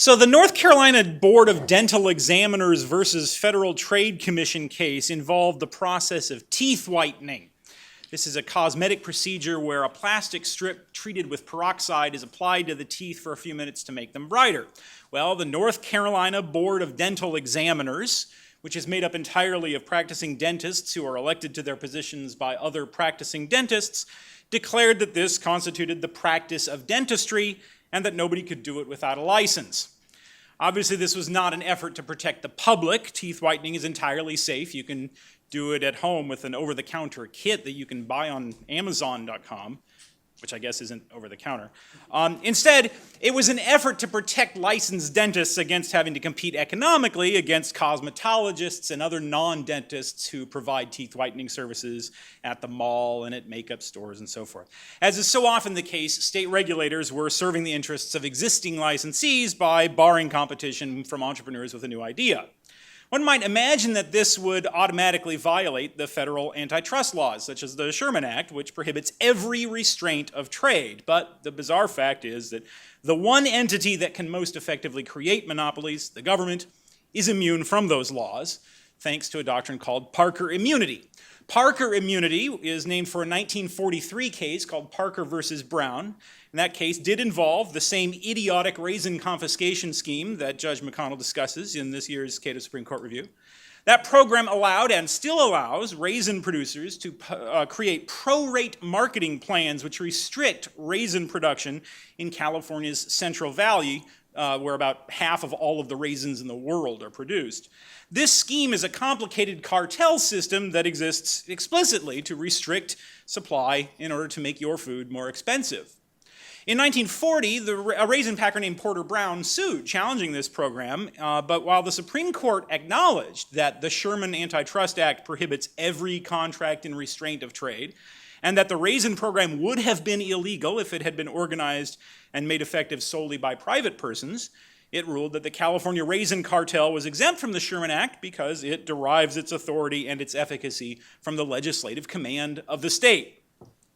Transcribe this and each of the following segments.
So the North Carolina Board of Dental Examiners versus Federal Trade Commission case involved the process of teeth whitening. This is a cosmetic procedure where a plastic strip treated with peroxide is applied to the teeth for a few minutes to make them brighter. Well, the North Carolina Board of Dental Examiners, which is made up entirely of practicing dentists who are elected to their positions by other practicing dentists, declared that this constituted the practice of dentistry and that nobody could do it without a license. Obviously, this was not an effort to protect the public. Teeth whitening is entirely safe. You can do it at home with an over-the-counter kit that you can buy on Amazon.com, which I guess isn't over-the-counter. Instead, it was an effort to protect licensed dentists against having to compete economically against cosmetologists and other non-dentists who provide teeth whitening services at the mall and at makeup stores and so forth. As is so often the case, state regulators were serving the interests of existing licensees by barring competition from entrepreneurs with a new idea. One might imagine that this would automatically violate the federal antitrust laws, such as the Sherman Act, which prohibits every restraint of trade. But the bizarre fact is that the one entity that can most effectively create monopolies, the government, is immune from those laws, thanks to a doctrine called Parker immunity. Parker immunity is named for a 1943 case called Parker versus Brown. And that case did involve the same idiotic raisin confiscation scheme that Judge McConnell discusses in this year's Cato Supreme Court review. That program allowed and still allows raisin producers to create pro-rate marketing plans which restrict raisin production in California's Central Valley, where about half of all of the raisins in the world are produced. This scheme is a complicated cartel system that exists explicitly to restrict supply in order to make your food more expensive. In 1940, a raisin packer named Porter Brown sued, challenging this program, but while the Supreme Court acknowledged that the Sherman Antitrust Act prohibits every contract and restraint of trade, and that the raisin program would have been illegal if it had been organized and made effective solely by private persons, it ruled that the California Raisin Cartel was exempt from the Sherman Act because it derives its authority and its efficacy from the legislative command of the state.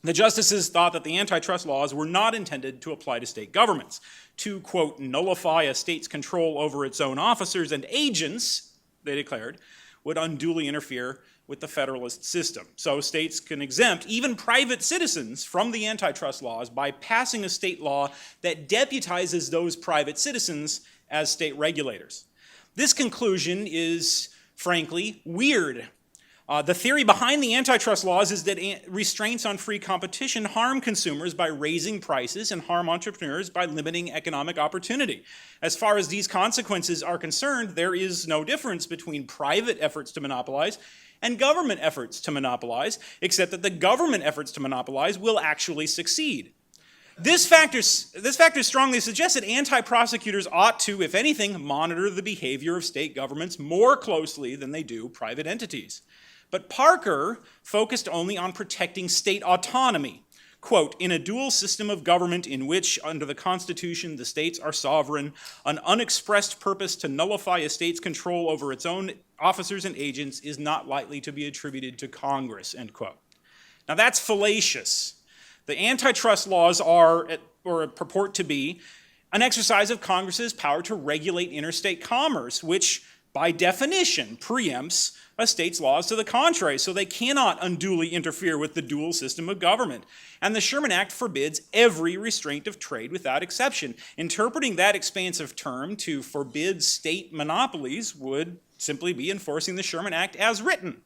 The justices thought that the antitrust laws were not intended to apply to state governments, to, quote, nullify a state's control over its own officers and agents, they declared, would unduly interfere with the federalist system. So states can exempt even private citizens from the antitrust laws by passing a state law that deputizes those private citizens as state regulators. This conclusion is, frankly, weird. The theory behind the antitrust laws is that restraints on free competition harm consumers by raising prices and harm entrepreneurs by limiting economic opportunity. As far as these consequences are concerned, there is no difference between private efforts to monopolize and government efforts to monopolize, except that the government efforts to monopolize will actually succeed. This factor strongly suggests that anti-prosecutors ought to, if anything, monitor the behavior of state governments more closely than they do private entities. But Parker focused only on protecting state autonomy. Quote, in a dual system of government in which, under the Constitution, the states are sovereign, an unexpressed purpose to nullify a state's control over its own officers and agents is not likely to be attributed to Congress, end quote. Now that's fallacious. The antitrust laws are, or purport to be, an exercise of Congress's power to regulate interstate commerce, which by definition preempts a state's laws to the contrary, so they cannot unduly interfere with the dual system of government. And the Sherman Act forbids every restraint of trade without exception. Interpreting that expansive term to forbid state monopolies would simply be enforcing the Sherman Act as written.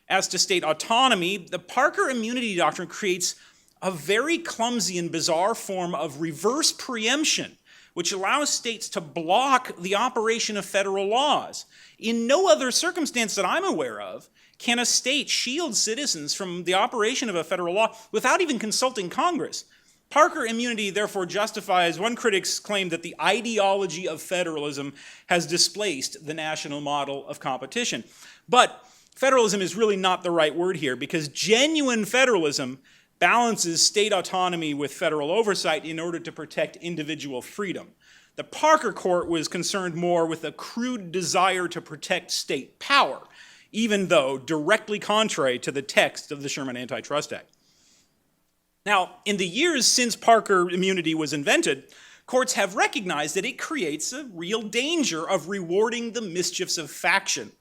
As to state autonomy, the Parker immunity doctrine creates a very clumsy and bizarre form of reverse preemption, which allows states to block the operation of federal laws. In no other circumstance that I'm aware of can a state shield citizens from the operation of a federal law without even consulting Congress. Parker immunity therefore justifies one critic's claim that the ideology of federalism has displaced the national model of competition. But federalism is really not the right word here, because genuine federalism balances state autonomy with federal oversight in order to protect individual freedom. The Parker court was concerned more with a crude desire to protect state power, even though directly contrary to the text of the Sherman Antitrust Act. Now, in the years since Parker immunity was invented, courts have recognized that it creates a real danger of rewarding the mischiefs of faction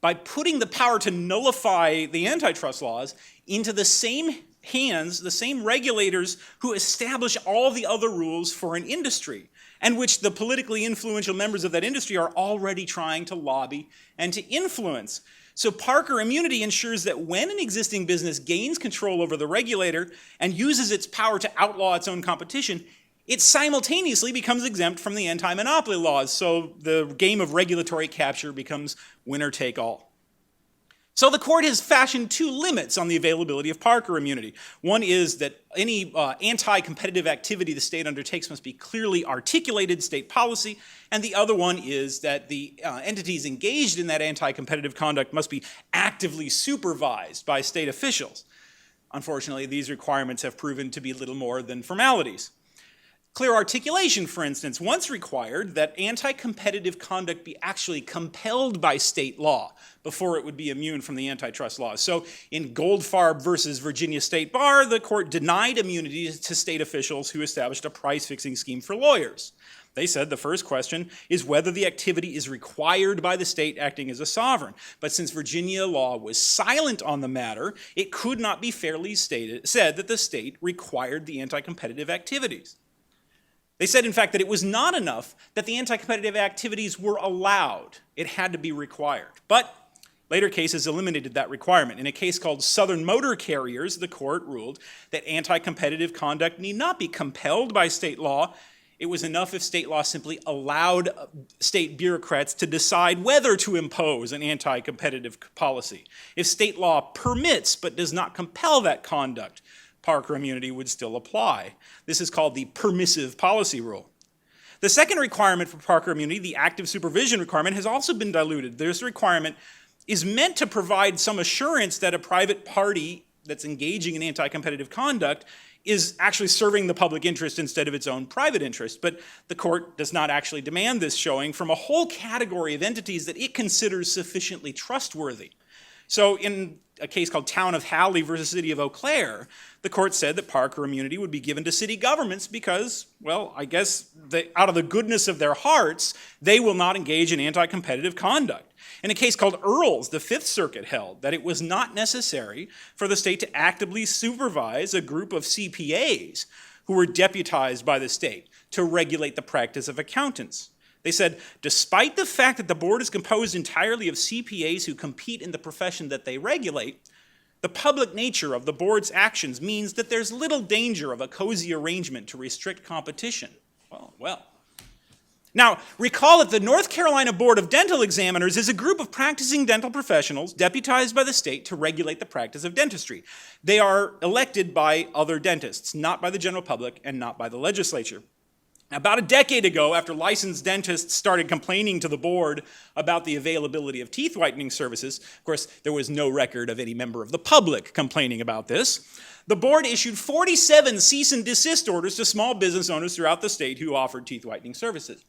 by putting the power to nullify the antitrust laws into the same hands, the same regulators who establish all the other rules for an industry, and which the politically influential members of that industry are already trying to lobby and to influence. So Parker immunity ensures that when an existing business gains control over the regulator and uses its power to outlaw its own competition, it simultaneously becomes exempt from the anti-monopoly laws. So the game of regulatory capture becomes winner take all. So the court has fashioned two limits on the availability of Parker immunity. One is that any anti-competitive activity the state undertakes must be clearly articulated state policy, and the other one is that the entities engaged in that anti-competitive conduct must be actively supervised by state officials. Unfortunately, these requirements have proven to be little more than formalities. Clear articulation, for instance, once required that anti-competitive conduct be actually compelled by state law before it would be immune from the antitrust laws. So in Goldfarb versus Virginia State Bar, the court denied immunity to state officials who established a price-fixing scheme for lawyers. They said the first question is whether the activity is required by the state acting as a sovereign. But since Virginia law was silent on the matter, it could not be fairly said that the state required the anti-competitive activities. They said, in fact, that it was not enough that the anti-competitive activities were allowed. It had to be required. But later cases eliminated that requirement. In a case called Southern Motor Carriers, the court ruled that anti-competitive conduct need not be compelled by state law. It was enough if state law simply allowed state bureaucrats to decide whether to impose an anti-competitive policy. If state law permits but does not compel that conduct, Parker immunity would still apply. This is called the permissive policy rule. The second requirement for Parker immunity, the active supervision requirement, has also been diluted. This requirement is meant to provide some assurance that a private party that's engaging in anti-competitive conduct is actually serving the public interest instead of its own private interest. But the court does not actually demand this showing from a whole category of entities that it considers sufficiently trustworthy. So in a case called Town of Halley versus City of Eau Claire, the court said that Parker immunity would be given to city governments because, well, I guess out of the goodness of their hearts, they will not engage in anti-competitive conduct. In a case called Earls, the Fifth Circuit held that it was not necessary for the state to actively supervise a group of CPAs who were deputized by the state to regulate the practice of accountants. They said, despite the fact that the board is composed entirely of CPAs who compete in the profession that they regulate, the public nature of the board's actions means that there's little danger of a cozy arrangement to restrict competition. Well. Now, recall that the North Carolina Board of Dental Examiners is a group of practicing dental professionals deputized by the state to regulate the practice of dentistry. They are elected by other dentists, not by the general public and not by the legislature. About a decade ago, after licensed dentists started complaining to the board about the availability of teeth whitening services, of course, there was no record of any member of the public complaining about this, the board issued 47 cease and desist orders to small business owners throughout the state who offered teeth whitening services.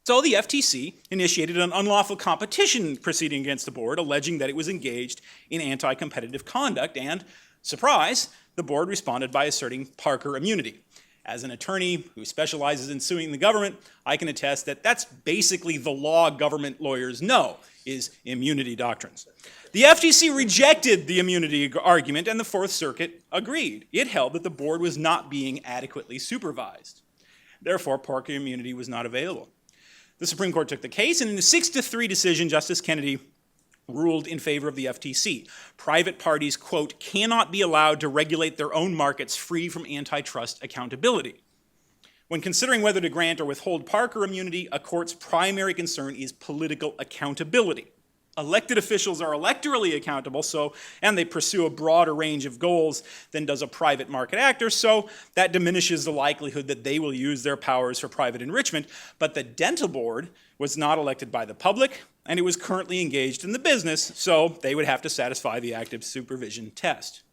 So the FTC initiated an unlawful competition proceeding against the board, alleging that it was engaged in anti-competitive conduct, and, surprise, the board responded by asserting Parker immunity. As an attorney who specializes in suing the government, I can attest that that's basically the law government lawyers know, is immunity doctrines. The FTC rejected the immunity argument, and the Fourth Circuit agreed. It held that the board was not being adequately supervised. Therefore, Parker immunity was not available. The Supreme Court took the case, and in a 6-3 decision, Justice Kennedy ruled in favor of the FTC. Private parties, quote, cannot be allowed to regulate their own markets free from antitrust accountability. When considering whether to grant or withhold Parker immunity, a court's primary concern is political accountability. Elected officials are electorally accountable, and they pursue a broader range of goals than does a private market actor, so that diminishes the likelihood that they will use their powers for private enrichment. But the dental board was not elected by the public, and it was currently engaged in the business, so they would have to satisfy the active supervision test.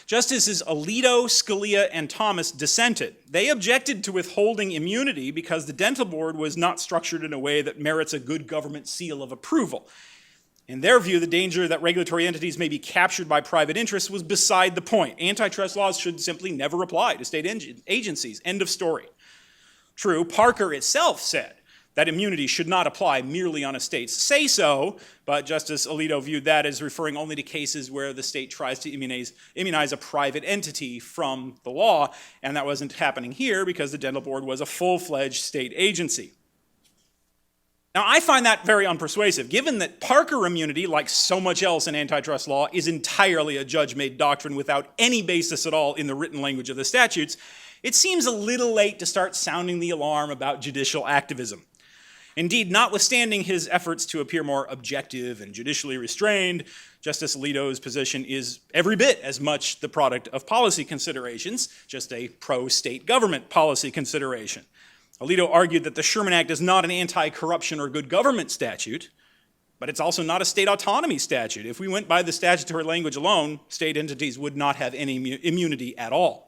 Justices Alito, Scalia, and Thomas dissented. They objected to withholding immunity because the dental board was not structured in a way that merits a good government seal of approval. In their view, the danger that regulatory entities may be captured by private interests was beside the point. Antitrust laws should simply never apply to state agencies. End of story. True, Parker itself said that immunity should not apply merely on a state's say-so, but Justice Alito viewed that as referring only to cases where the state tries to immunize a private entity from the law, and that wasn't happening here because the Dental Board was a full-fledged state agency. Now, I find that very unpersuasive, given that Parker immunity, like so much else in antitrust law, is entirely a judge-made doctrine without any basis at all in the written language of the statutes. It seems a little late to start sounding the alarm about judicial activism. Indeed, notwithstanding his efforts to appear more objective and judicially restrained, Justice Alito's position is every bit as much the product of policy considerations, just a pro-state government policy consideration. Alito argued that the Sherman Act is not an anti-corruption or good government statute, but it's also not a state autonomy statute. If we went by the statutory language alone, state entities would not have any immunity at all.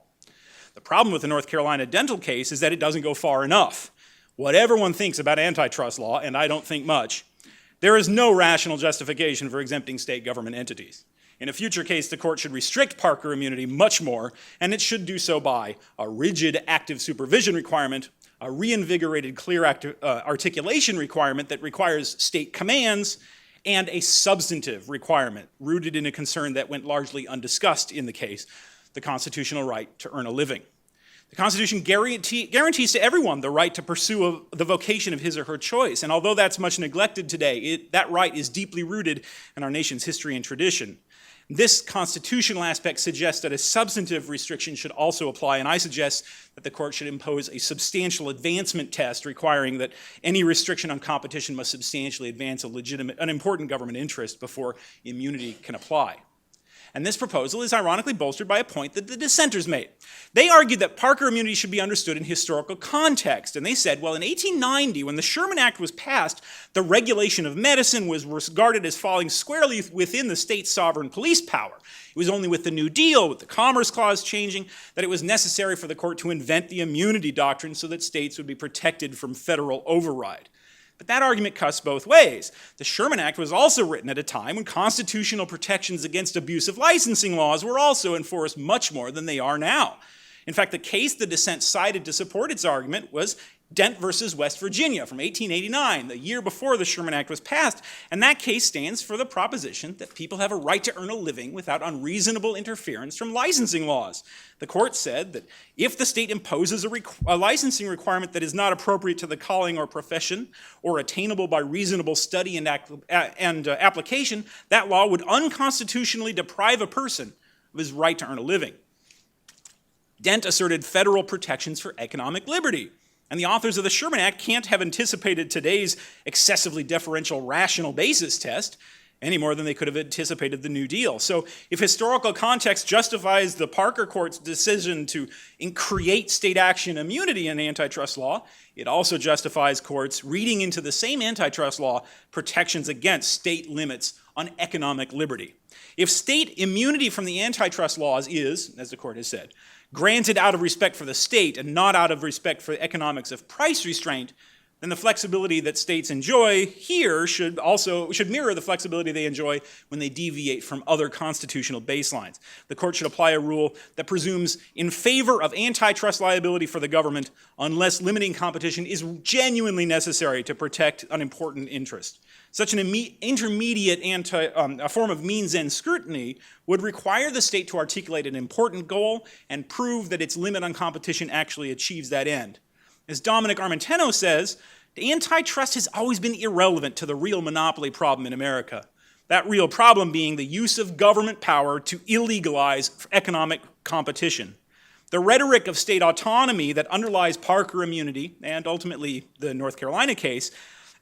The problem with the North Carolina dental case is that it doesn't go far enough. Whatever one thinks about antitrust law, and I don't think much, there is no rational justification for exempting state government entities. In a future case, the court should restrict Parker immunity much more, and it should do so by a rigid active supervision requirement, a reinvigorated clear articulation requirement that requires state commands, and a substantive requirement rooted in a concern that went largely undiscussed in the case, the constitutional right to earn a living. The Constitution guarantees to everyone the right to pursue the vocation of his or her choice, and although that's much neglected today, that right is deeply rooted in our nation's history and tradition. This constitutional aspect suggests that a substantive restriction should also apply, and I suggest that the court should impose a substantial advancement test requiring that any restriction on competition must substantially advance an important government interest before immunity can apply. And this proposal is ironically bolstered by a point that the dissenters made. They argued that Parker immunity should be understood in historical context, and they said, well, in 1890, when the Sherman Act was passed, the regulation of medicine was regarded as falling squarely within the state's sovereign police power. It was only with the New Deal, with the Commerce Clause changing, that it was necessary for the court to invent the immunity doctrine so that states would be protected from federal override. But that argument cuts both ways. The Sherman Act was also written at a time when constitutional protections against abusive licensing laws were also enforced much more than they are now. In fact, the case the dissent cited to support its argument was Dent versus West Virginia from 1889, the year before the Sherman Act was passed, and that case stands for the proposition that people have a right to earn a living without unreasonable interference from licensing laws. The court said that if the state imposes a licensing requirement that is not appropriate to the calling or profession or attainable by reasonable study and application, that law would unconstitutionally deprive a person of his right to earn a living. Dent asserted federal protections for economic liberty. And the authors of the Sherman Act can't have anticipated today's excessively deferential rational basis test any more than they could have anticipated the New Deal. So if historical context justifies the Parker Court's decision to create state action immunity in antitrust law, it also justifies courts reading into the same antitrust law protections against state limits on economic liberty. If state immunity from the antitrust laws is, as the court has said, granted out of respect for the state and not out of respect for economics of price restraint, then the flexibility that states enjoy here should mirror the flexibility they enjoy when they deviate from other constitutional baselines. The court should apply a rule that presumes in favor of antitrust liability for the government unless limiting competition is genuinely necessary to protect an important interest. Such an intermediate a form of means-end scrutiny would require the state to articulate an important goal and prove that its limit on competition actually achieves that end. As Dominic Armentano says, antitrust has always been irrelevant to the real monopoly problem in America. That real problem being the use of government power to illegalize economic competition. The rhetoric of state autonomy that underlies Parker immunity and ultimately the North Carolina case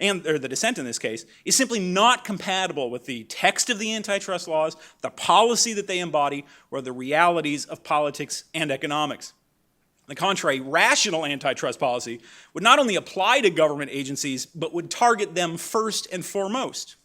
or the dissent in this case, is simply not compatible with the text of the antitrust laws, the policy that they embody, or the realities of politics and economics. On the contrary, rational antitrust policy would not only apply to government agencies, but would target them first and foremost.